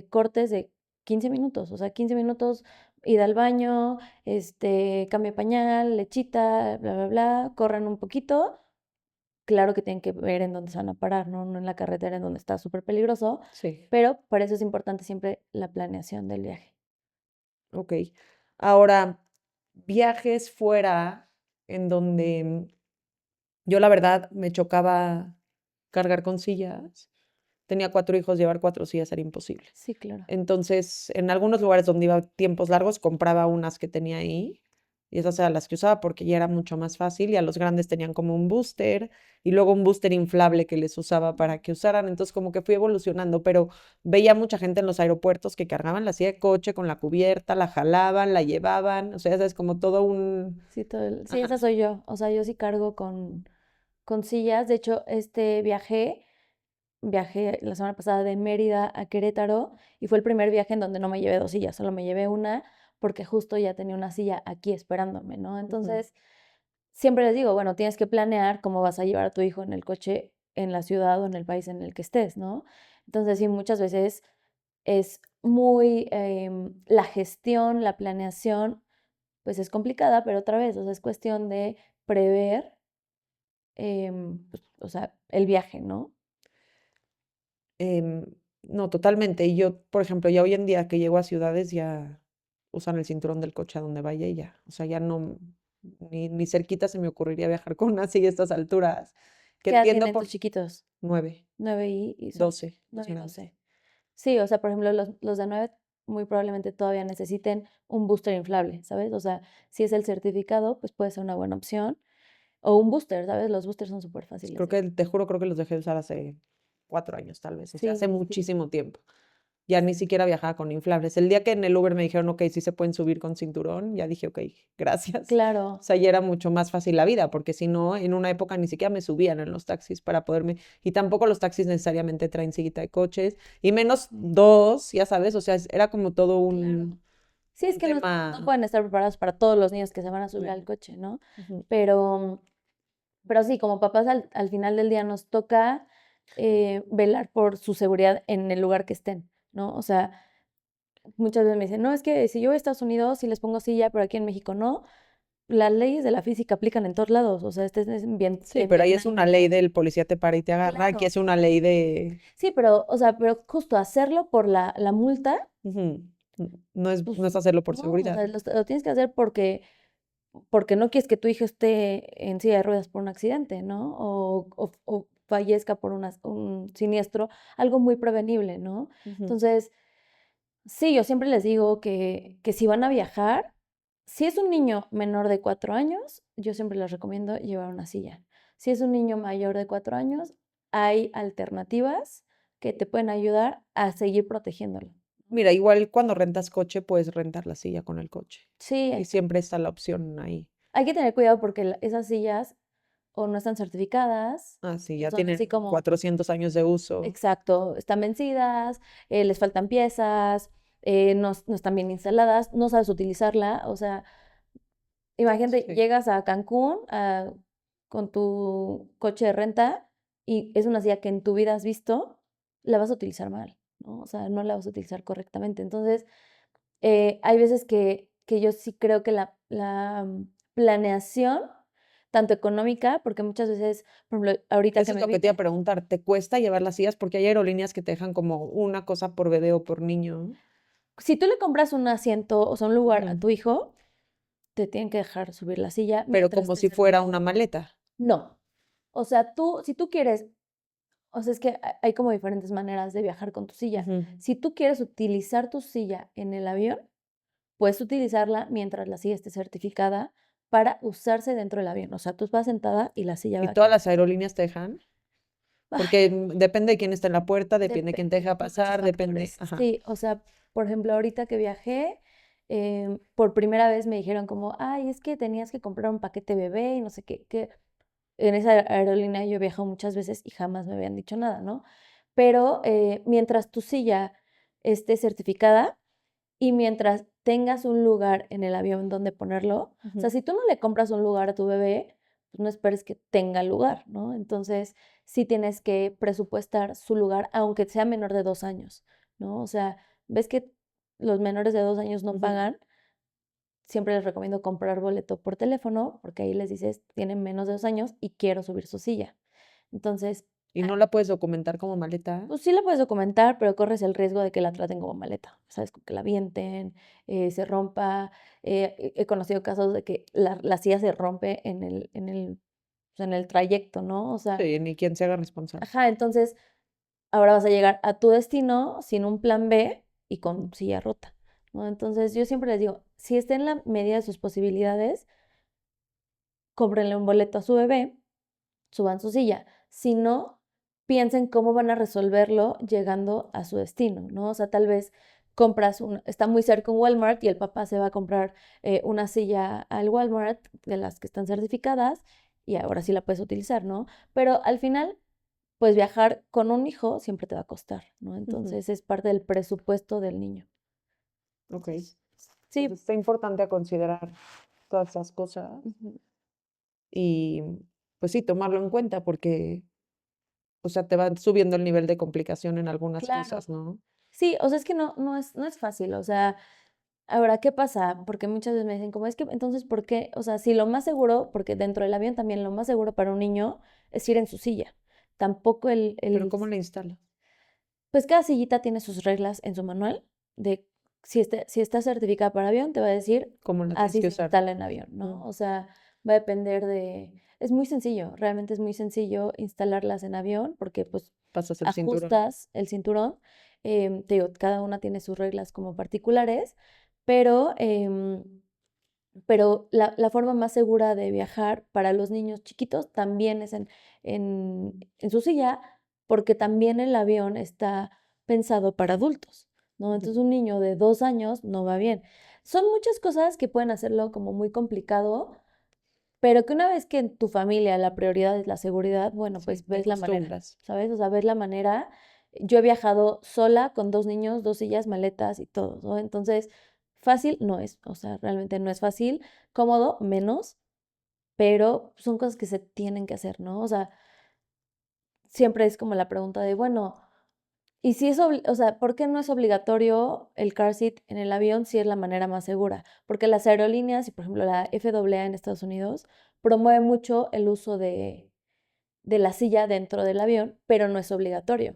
cortes de 15 minutos, o sea, 15 minutos, ida al baño, cambio de pañal, lechita, bla, bla, bla, corran un poquito. Claro que tienen que ver en dónde se van a parar, ¿no? No en la carretera en donde está súper peligroso, Sí, pero por eso es importante siempre la planeación del viaje. ok. Ahora, viajes fuera en donde yo la verdad me chocaba cargar con sillas. Tenía 4 hijos, llevar 4 sillas era imposible. Sí, claro. Entonces, en algunos lugares donde iba tiempos largos, compraba unas que tenía ahí y esas eran las que usaba porque ya era mucho más fácil y a los grandes tenían como un booster y luego un booster inflable que les usaba para que usaran. Entonces, como que fui evolucionando, pero veía mucha gente en los aeropuertos que cargaban la silla de coche con la cubierta, la jalaban, la llevaban, o sea, ya sabes, como todo un... Sí, sí, esa Ajá, soy yo. O sea, yo sí cargo con sillas. De hecho, viajé la semana pasada de Mérida a Querétaro y fue el primer viaje en donde no me llevé 2 sillas, solo me llevé una porque justo ya tenía una silla aquí esperándome, ¿no? ujú. Entonces, siempre les digo, bueno, tienes que planear cómo vas a llevar a tu hijo en el coche en la ciudad o en el país en el que estés, ¿no? Entonces, sí, muchas veces es muy, la gestión, la planeación, pues es complicada, pero otra vez, o sea, es cuestión de prever, pues, o sea, el viaje, ¿no? Em, no, totalmente. Y yo, por ejemplo, ya hoy en día que llego a ciudades, ya usan el cinturón del coche a donde vaya y ya. O sea, ya no, ni cerquita se me ocurriría viajar con una así a estas alturas. Que ¿Qué edad entiendo tienen tus por chiquitos? 9, 9 y son 12, los 9 y grandes. 12. Sí, o sea, por ejemplo, los de 9 muy probablemente todavía necesiten un booster inflable, ¿sabes? O sea, si es el certificado, pues puede ser una buena opción. O un booster, ¿sabes? Los boosters son súper fáciles Creo de... que, te juro, creo que los dejé de usar hace 4 años, tal vez. O sea, hace Sí, sí, muchísimo tiempo. Ya ni siquiera viajaba con inflables. El día que en el Uber me dijeron, ok, sí se pueden subir con cinturón, ya dije, ok, gracias. O claro, sea, ya era mucho más fácil la vida, porque si no, en una época ni siquiera me subían en los taxis para poderme, y tampoco los taxis necesariamente traen sillita de coches, y menos dos, ya sabes, o sea, era como todo claro. Sí, es un que no tema. pueden estar preparados para todos los niños que se van a subir No. al coche, ¿no? Ujú. Pero, pero sí, como papás al final del día nos toca velar por su seguridad en el lugar que estén, ¿no? O sea, muchas veces me dicen, no, es que si yo voy a Estados Unidos sí les pongo silla, pero aquí en México no. las leyes de la física aplican en todos lados, o sea, Sí, pero ahí es en una ley del policía te para y te agarra, aquí claro. es una ley de... Sí, pero, o sea, pero justo hacerlo por la multa, Ujú. pues No es hacerlo por no, o seguridad. sea, lo tienes que hacer porque no quieres que tu hijo esté en silla de ruedas por un accidente, ¿no? O fallezca por un siniestro, algo muy prevenible, ¿no? Ujú. Entonces, sí, yo siempre les digo que si van a viajar, si es un niño menor de 4 años, yo siempre les recomiendo llevar una silla. Si es un niño mayor de 4 años, hay alternativas que te pueden ayudar a seguir protegiéndolo. Mira, igual cuando rentas coche, puedes rentar la silla con el coche. Sí, Y siempre está la opción ahí. hay que tener cuidado porque esas sillas o no están certificadas, Ah, sí, o ya son así tienen como, 400 años de uso. exacto, están vencidas, les faltan piezas, no están bien instaladas, no sabes utilizarla, o sea, imagínate, Sí. llegas a Cancún con tu coche de renta y es una silla que en tu vida has visto, la vas a utilizar mal, ¿no? O sea, no la vas a utilizar correctamente. Entonces, hay veces que yo sí creo que la planeación, tanto económica, porque muchas veces, por ejemplo, ahorita Eso que es me lo que te iba a vine, preguntar. ¿Te cuesta llevar las sillas? Porque hay aerolíneas que te dejan como una cosa por bebé o por niño. si tú le compras un asiento, o sea, un lugar a Ujú. tu hijo, te tienen que dejar subir la silla Pero mientras como esté si fuera una certificada. maleta. No. O sea, si tú quieres, o sea, es que hay como diferentes maneras de viajar con tu silla. Ujú. Si tú quieres utilizar tu silla en el avión, puedes utilizarla mientras la silla esté certificada para usarse dentro del avión. O sea, tú vas sentada y la silla ¿Y va todas aquí. las aerolíneas te dejan? Ay, Porque depende de quién está en la puerta, depende de quién te depende de deja muchos pasar, depende. factores. Ajá. Sí, o sea, por ejemplo, ahorita que viajé, por primera vez me dijeron como, ay, es que tenías que comprar un paquete bebé y no sé qué, que en esa aerolínea yo he viajado muchas veces y jamás me habían dicho nada, ¿no? Pero mientras tu silla esté certificada y mientras tengas un lugar en el avión donde ponerlo, o sea, Ujú. si tú no le compras un lugar a tu bebé, pues no esperes que tenga lugar, ¿no? Entonces, sí tienes que presupuestar su lugar, aunque sea menor de 2 años, ¿no? O sea, ves que los menores de 2 años no Ujú. pagan, siempre les recomiendo comprar boleto por teléfono, porque ahí les dices, tienen menos de 2 años y quiero subir su silla. Entonces, Y no la puedes documentar como maleta. pues sí la puedes documentar, pero corres el riesgo de que la traten como maleta, ¿sabes? Con que la avienten, se rompa. He conocido casos de que la silla se rompe o sea, en el trayecto, ¿no? O sea, Sí, ni quien se haga responsable. ajá, entonces ahora vas a llegar a tu destino sin un plan B y con Ujú. silla rota, ¿no? Entonces yo siempre les digo, si está en la medida de sus posibilidades, cómprenle un boleto a su bebé, suban su silla. Si no, piensen cómo van a resolverlo llegando a su destino, ¿no? O sea, tal vez está muy cerca un Walmart y el papá se va a comprar una silla al Walmart de las que están certificadas y ahora sí la puedes utilizar, ¿no? Pero al final, pues viajar con un hijo siempre te va a costar, ¿no? Ujú. Entonces es parte del presupuesto del niño. Ok. Pues Sí. está importante a considerar todas esas cosas Ujú. y pues sí, tomarlo en cuenta porque, o sea, te va subiendo el nivel de complicación en algunas Claro. cosas, ¿no? Sí, o sea, es que no es fácil, o sea, ahora, ¿qué pasa? Porque muchas veces me dicen, como es que, entonces, ¿por qué? O sea, si lo más seguro, porque dentro del avión también lo más seguro para un niño es ir en su silla. Tampoco Pero ¿cómo le instalas? pues cada sillita tiene sus reglas en su manual de si está certificada para avión, te va a decir, ¿Cómo la tienes así que se usar? instala en avión, ¿no? Mm. O sea, va a depender es muy sencillo, realmente es muy sencillo instalarlas en avión porque pues Pasas el cinturón. ajustas el cinturón. Te digo, cada una tiene sus reglas como particulares, pero, pero la forma más segura de viajar para los niños chiquitos también es en su silla, porque también el avión está pensado para adultos, ¿no? Ujú. Entonces un niño de 2 años no va bien. Son muchas cosas que pueden hacerlo como muy complicado, pero que una vez que en tu familia la prioridad es la seguridad, bueno, Sí, pues te ves la manera, acostumbras. ¿sabes? O sea, ves la manera. Yo he viajado sola con 2 niños, 2 sillas, maletas y todo, ¿no? Entonces, fácil no es, o sea, realmente no es fácil, cómodo menos, pero son cosas que se tienen que hacer, ¿no? O sea, siempre es como la pregunta de, bueno, Y si es, o sea, ¿por qué no es obligatorio el car seat en el avión si es la manera más segura? Porque las aerolíneas, y por ejemplo la FAA en Estados Unidos, promueve mucho el uso de la silla dentro del avión, pero no es obligatorio.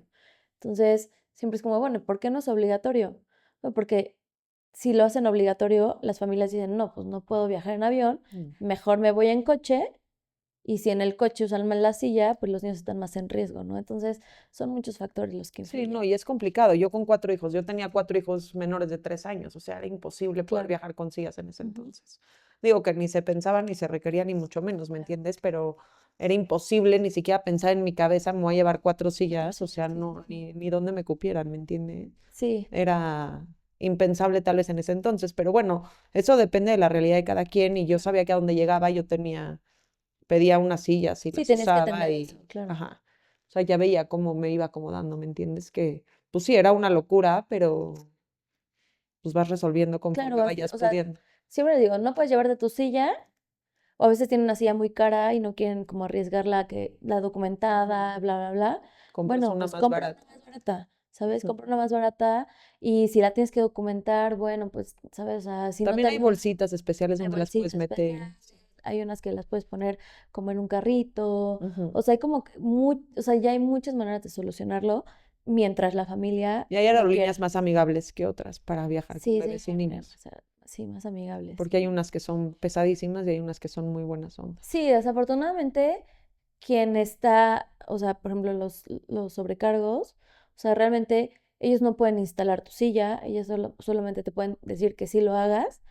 Entonces, siempre es como, bueno, ¿por qué no es obligatorio? No, porque si lo hacen obligatorio, las familias dicen, no, pues no puedo viajar en avión, mejor me voy en coche, y si en el coche usan mal la silla, pues los niños están más en riesgo, ¿no? Entonces, son muchos factores los que Sí, no, influyen. y es complicado. Yo con 4 hijos, yo tenía 4 hijos menores de 3 años, o sea, era imposible poder Claro. viajar con sillas en ese Ujú. entonces. Digo que ni se pensaba, ni se requería, ni mucho menos, ¿me entiendes? Pero era imposible ni siquiera pensar en mi cabeza, me voy a llevar 4 sillas, o sea, no, ni dónde me cupieran, ¿me entiendes? Sí, Era impensable tal vez en ese entonces, pero bueno, eso depende de la realidad de cada quien y yo sabía que a donde llegaba yo pedía unas sillas y sí, las tenías que usaba atender eso, y, claro. ajá, o sea, ya veía cómo me iba acomodando, ¿me entiendes? Que, pues sí, era una locura, pero pues vas resolviendo Claro, conforme vayas o sea, pudiendo. siempre digo, no puedes llevarte tu silla, o a veces tienen una silla muy cara y no quieren como arriesgar la documentada, bla, bla, bla. Compras Bueno, una pues más compra barata. una más barata, ¿sabes? Ujú. Compra una más barata y si la tienes que documentar, bueno, pues, ¿sabes? O sea, si no te También hay alcanza, bolsitas especiales hay donde las puedes bolsitas meter. especiales, hay unas que las puedes poner como en un carrito, Ujú. o sea, hay como que o sea, ya hay muchas maneras de solucionarlo mientras la familia Y hay lo aerolíneas quiera. más amigables que otras para viajar con Sí, sí, bebés y niños, sí, más amigables. porque hay unas que son pesadísimas y hay unas que son muy buenas ondas. Sí, desafortunadamente, quien está, o sea, por ejemplo, los sobrecargos, o sea, realmente ellos no pueden instalar tu silla, ellos solamente te pueden decir que sí lo hagas,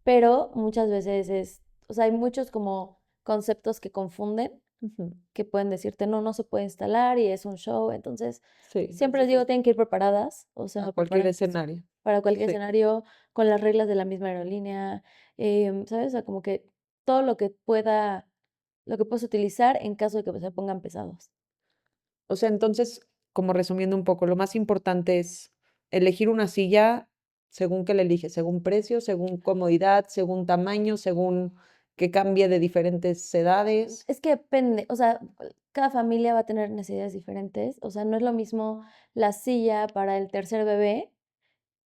pero muchas veces o sea, hay muchos como conceptos que confunden, Ujú. que pueden decirte, no, no se puede instalar y es un show, entonces, Sí, siempre les digo, tienen que ir preparadas, o a sea, cualquier preparadas escenario. para cualquier Sí. escenario, con las reglas de la misma aerolínea, ¿sabes? O sea, como que todo lo que puedes utilizar en caso de que se pongan pesados. O sea, entonces, como resumiendo un poco, lo más importante es elegir una silla según que la eliges, según precio, según comodidad, según tamaño, según que cambie de diferentes edades. Es que depende, o sea, cada familia va a tener necesidades diferentes, o sea, no es lo mismo la silla para el tercer bebé,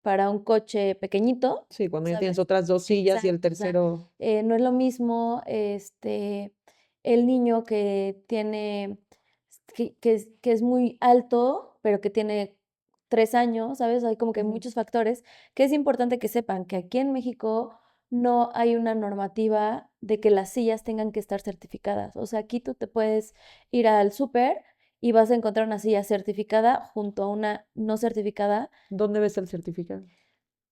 para un coche pequeñito, Sí, cuando ya tienes ¿sabes? otras 2 sillas y el Exacto, o sea, tercero, no es lo mismo, el niño que tiene, que es muy alto, pero que tiene 3 años, ¿sabes? Hay como que ujú, muchos factores que es importante que sepan que aquí en México no hay una normativa de que las sillas tengan que estar certificadas. O sea, aquí tú te puedes ir al súper y vas a encontrar una silla certificada junto a una no certificada. ¿dónde ves el certificado? ¿O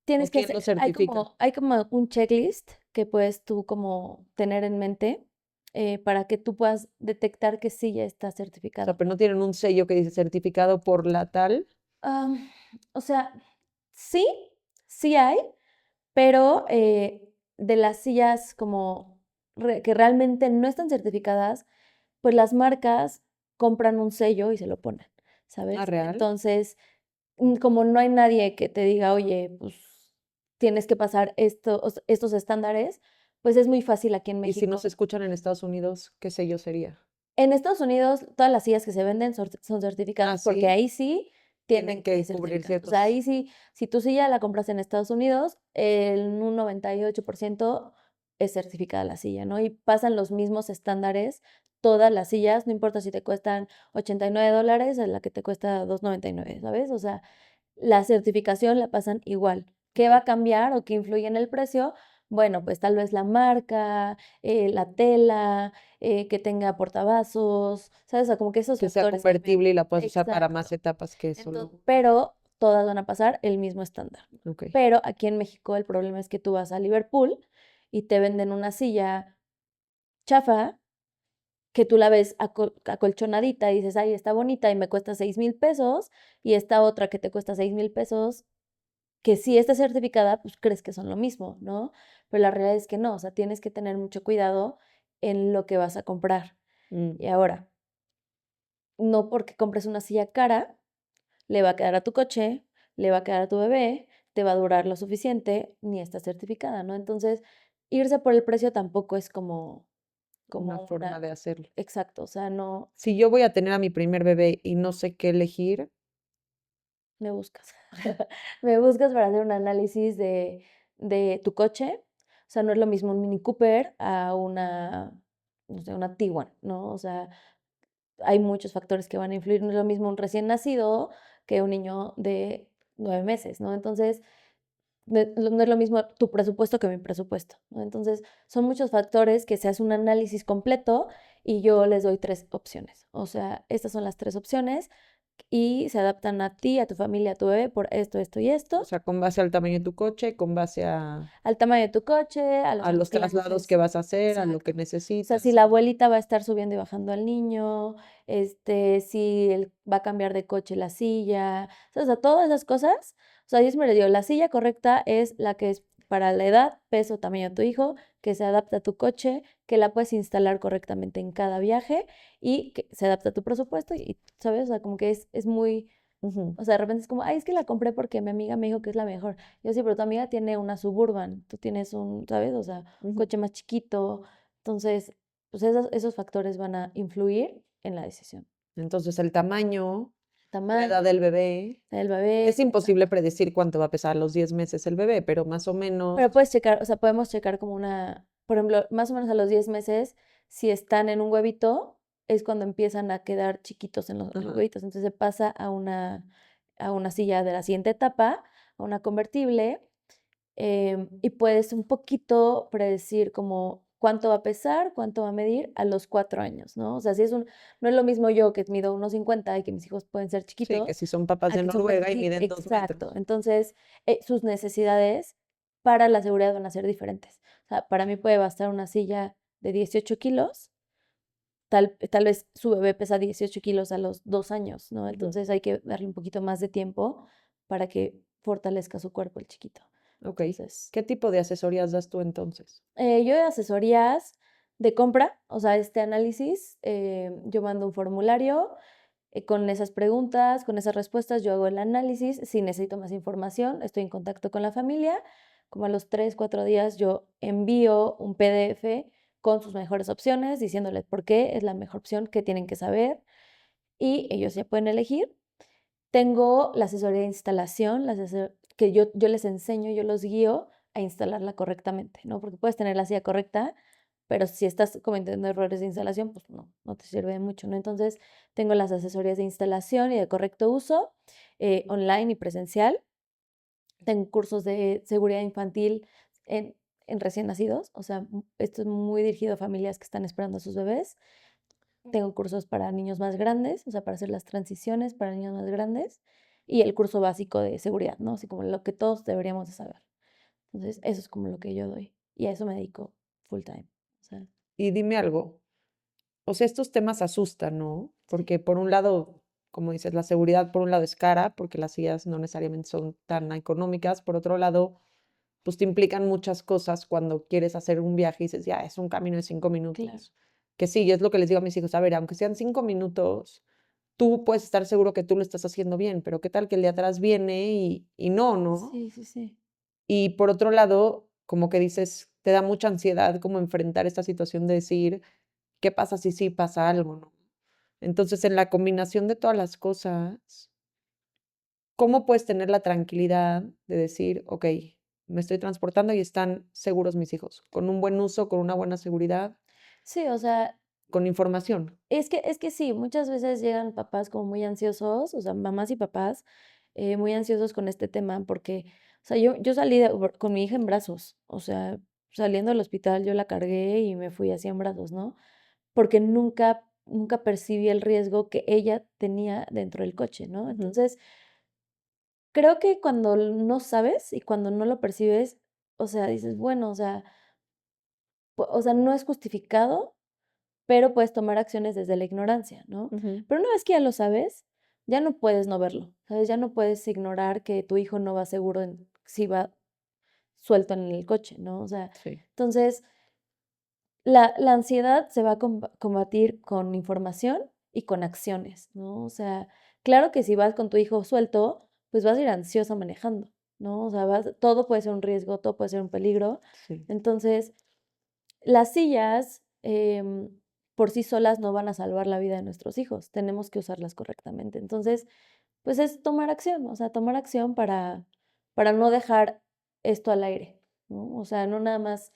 Tienes que quién hacer, lo certifica? hay como un checklist que puedes tú como tener en mente, para que tú puedas detectar que sí ya está O sea, certificado. pero no tienen un sello que dice certificado por la tal. Am, o sea, sí, sí hay, pero de las sillas como que realmente no están certificadas, pues las marcas compran un sello y se lo ponen, Ah, ¿sabes? real. Entonces, como no hay nadie que te diga, oye, pues tienes que pasar estos estándares, pues es muy fácil aquí en Y si no se México. escuchan en Estados Unidos, ¿qué sello sería? En Estados Unidos, todas las sillas que se venden son Ah, certificadas porque sí, ahí sí tienen tienen que que ser cubrir certificadas. O sea, ciertos. ahí sí, si tu silla la compras en Estados Unidos, en un 98% es certificada la silla, ¿no? Y pasan los mismos estándares todas las sillas, no importa si te cuestan $89, a la que te cuesta 2.99, ¿sabes? O sea, la certificación la pasan igual. ¿Qué va a cambiar o qué influye en el precio? Bueno, pues tal vez la marca, la tela, que tenga portavasos, ¿sabes? O sea, como que esos Que sea factores cambian. convertible y la puedas usar para más Exacto. etapas que solo. Pero todas van a pasar el mismo estándar. Ok. Pero aquí en México el problema es que tú vas a Liverpool y te venden una silla chafa que tú la ves acolchonadita y dices, ay, está bonita y me cuesta 6,000 pesos, y esta otra que te cuesta 6,000 pesos, que sí está certificada, pues crees que son lo mismo, ¿no? Pero la realidad es que no, o sea, tienes que tener mucho cuidado en lo que vas a comprar. Mm, Y ahora, no porque compres una silla cara, le va a quedar a tu coche, le va a quedar a tu bebé, te va a durar lo suficiente, ni está certificada, ¿no? Entonces, irse por el precio tampoco es una como forma de hacerlo. exacto, o sea, no, Si yo voy a tener a mi primer bebé y no sé qué elegir, me buscas. Me buscas para hacer un análisis de tu coche. O sea, no es lo mismo un Mini Cooper a una, no sé, una Tiguan, ¿no? O sea, hay muchos factores que van a influir. No es lo mismo un recién nacido que un niño de 9 meses, ¿no? Entonces, no es lo mismo tu presupuesto que mi presupuesto, ¿no? Entonces, son muchos factores que se hace un análisis completo y yo les doy 3 opciones. O sea, estas son las 3 opciones y se adaptan a ti, a tu familia, a tu bebé por esto, esto y O esto, sea, con base al tamaño de tu coche, con base al tamaño de tu coche, a los a los años que ya traslados que vas a hacer, a lo que Exacto. O sea, si necesitas. la abuelita va a estar subiendo y bajando al niño, si él va a cambiar de coche la silla, o sea, todas esas cosas. O sea, yo siempre le digo, la silla correcta es la que es para la edad, peso, tamaño de tu hijo, que se adapta a tu coche, que la puedes instalar correctamente en cada viaje y que se adapta a tu presupuesto y, ¿sabes? O sea, como que es muy, Ujú, o sea, de repente es como, ay, es que la compré porque mi amiga me dijo que es la mejor. Yo sí, pero tu amiga tiene una Suburban, tú tienes un, ¿sabes? O sea, un ujú. coche más chiquito. Entonces, pues esos factores van a influir en la decisión. Entonces, el tamaño, la Tamaño edad del bebé. del Es bebé, imposible exacto. predecir cuánto va a pesar a los 10 meses el bebé, pero más o menos, Pero puedes checar, o sea, podemos checar como una, por ejemplo, más o menos a los 10 meses, si están en un huevito, es cuando empiezan a quedar chiquitos en los ajá, huevitos. Entonces se pasa a una silla de la siguiente etapa, a una convertible. Y puedes un poquito predecir como cuánto va a pesar, cuánto va a medir a los 4 años, ¿no? O sea, si no es lo mismo yo que mido 1,50 y que mis hijos pueden ser sí, que chiquitos, si son papás a de que son Noruega y miden 2 exacto. metros. Entonces, sus necesidades para la seguridad van a ser diferentes. O sea, para mí puede bastar una silla de 18 kilos, tal vez su bebé pesa 18 kilos a los 2 años, ¿no? Ujú. Entonces hay que darle un poquito más de tiempo para que fortalezca su cuerpo el chiquito. Ok. Entonces, ¿Qué tipo de asesorías das tú entonces? yo doy asesorías de compra, o sea, este análisis, yo mando un formulario con esas preguntas, con esas respuestas, yo hago el análisis. Si necesito más información, estoy en contacto con la familia. Como a los 3, 4 días, yo envío un PDF con sus mejores opciones, diciéndoles por qué es la mejor opción, qué tienen que saber, y ellos ya pueden elegir. Tengo la asesoría de instalación, que yo les enseño, yo los guío a instalarla correctamente, ¿no? Porque puedes tener la silla correcta, pero si estás cometiendo errores de instalación, pues no te sirve de mucho, ¿no? Entonces, tengo las asesorías de instalación y de correcto uso, online y presencial. Tengo cursos de seguridad infantil en, en recién nacidos, o sea, esto es muy dirigido a familias que están esperando a sus bebés. Tengo cursos para niños más grandes, o sea, para hacer las transiciones para niños más grandes y el curso básico de seguridad, ¿no? Así como lo que todos deberíamos de saber. Entonces, eso es como lo que yo doy y a eso me dedico full time. O sea, Y dime algo, o sea, estos temas asustan, ¿no? sí, Porque por un lado, como dices, la seguridad por un lado es cara, porque las sillas no necesariamente son tan económicas. Por otro lado, pues te implican muchas cosas cuando quieres hacer un viaje y dices, ya, es un camino de 5 claro. minutos. Que sí, es lo que les digo a mis hijos, a ver, aunque sean 5 minutos, tú puedes estar seguro que tú lo estás haciendo bien, pero qué tal que el de atrás viene y no, ¿no? Sí, sí, sí. Y por otro lado, como que dices, te da mucha ansiedad como enfrentar esta situación de decir, ¿qué pasa si sí pasa algo, no? Entonces, en la combinación de todas las cosas, ¿cómo puedes tener la tranquilidad de decir, ok, me estoy transportando y están seguros mis hijos, con un buen uso, con una buena seguridad, Sí, o sea, con información? es que sí, muchas veces llegan papás como muy ansiosos, o sea, mamás y papás muy ansiosos con este tema porque, o sea, yo salí con mi hija en brazos, o sea, saliendo del hospital yo la cargué y me fui así en brazos, ¿no? Porque nunca percibí el riesgo que ella tenía dentro del coche, ¿no? Ujú, Entonces, creo que cuando no sabes y cuando no lo percibes, o sea, dices, bueno, o sea, no es justificado, pero puedes tomar acciones desde la ignorancia, ¿no? ujú, Pero una vez que ya lo sabes, ya no puedes no verlo, ¿sabes? Ya no puedes ignorar que tu hijo no va seguro si va suelto en el coche, ¿no? O sea, sí. entonces, la ansiedad se va a combatir con información y con acciones, ¿no? O sea, claro que si vas con tu hijo suelto, pues vas a ir ansiosa manejando, ¿no? O sea, todo puede ser un riesgo, todo puede ser un peligro. Sí. Entonces, las sillas por sí solas no van a salvar la vida de nuestros hijos, tenemos que usarlas correctamente. Entonces, pues es tomar acción, o sea, tomar acción para no dejar esto al aire, ¿no? O sea, no nada más,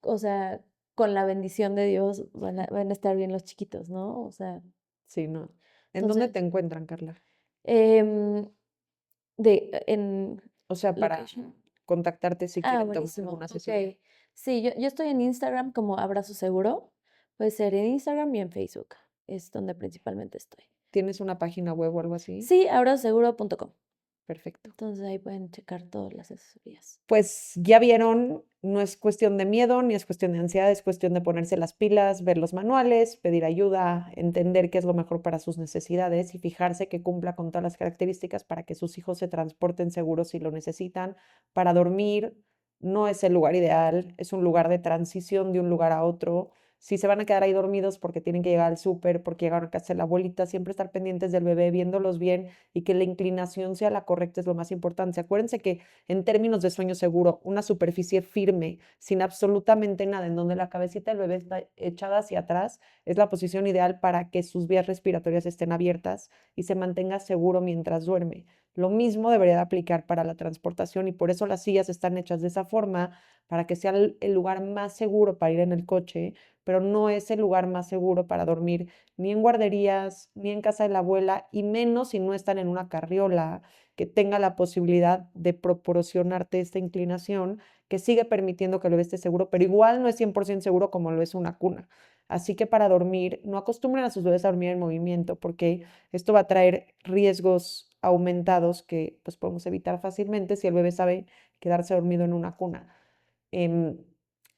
o sea, con la bendición de Dios van a estar bien los chiquitos, ¿no? O sea, Sí, no. ¿En dónde te entonces, encuentran, Carla? em, en O sea, para location. contactarte si Ah, quieren tomar buenísimo. alguna asesoría. Ok. Sí, yo estoy en Instagram como Abrazo Seguro. Puede ser en Instagram y en Facebook. Es donde principalmente estoy. ¿Tienes una página web o algo así? Sí, abrazoseguro.com. Perfecto. Entonces ahí pueden checar todas las asesorías. Pues ya vieron, no es cuestión de miedo ni es cuestión de ansiedad, es cuestión de ponerse las pilas, ver los manuales, pedir ayuda, entender qué es lo mejor para sus necesidades y fijarse que cumpla con todas las características para que sus hijos se transporten seguros si lo necesitan. Para dormir no es el lugar ideal, es un lugar de transición de un lugar a otro. Si se van a quedar ahí dormidos porque tienen que llegar al súper, porque llegaron a casa de la abuelita, siempre estar pendientes del bebé, viéndolos bien y que la inclinación sea la correcta es lo más importante. Acuérdense que en términos de sueño seguro, una superficie firme, sin absolutamente nada, en donde la cabecita del bebé está echada hacia atrás, es la posición ideal para que sus vías respiratorias estén abiertas y se mantenga seguro mientras duerme. Lo mismo debería de aplicar para la transportación y por eso las sillas están hechas de esa forma, para que sea el lugar más seguro para ir en el coche, pero no es el lugar más seguro para dormir ni en guarderías, ni en casa de la abuela, y menos si no están en una carriola que tenga la posibilidad de proporcionarte esta inclinación que sigue permitiendo que el bebé esté seguro, pero igual no es 100% seguro como lo es una cuna. Así que para dormir, no acostumbren a sus bebés a dormir en movimiento porque esto va a traer riesgos aumentados que pues podemos evitar fácilmente si el bebé sabe quedarse dormido en una cuna. Em,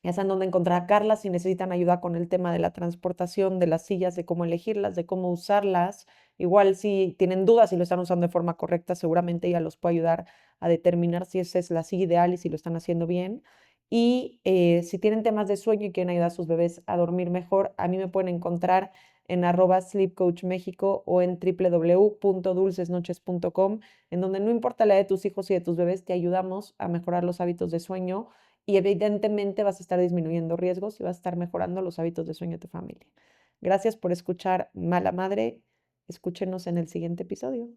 ya saben dónde encontrar a Carla si necesitan ayuda con el tema de la transportación, de las sillas, de cómo elegirlas, de cómo usarlas. Igual si tienen dudas si lo están usando de forma correcta, seguramente ella los puede ayudar a determinar si esa es la silla ideal y si lo están haciendo bien. Y si tienen temas de sueño y quieren ayudar a sus bebés a dormir mejor, a mí me pueden encontrar en @sleepcoachmexico o en www.dulcesnoches.com, en donde no importa la edad de tus hijos y de tus bebés, te ayudamos a mejorar los hábitos de sueño y evidentemente vas a estar disminuyendo riesgos y vas a estar mejorando los hábitos de sueño de tu familia. Gracias por escuchar Mala Madre. Escúchenos en el siguiente episodio.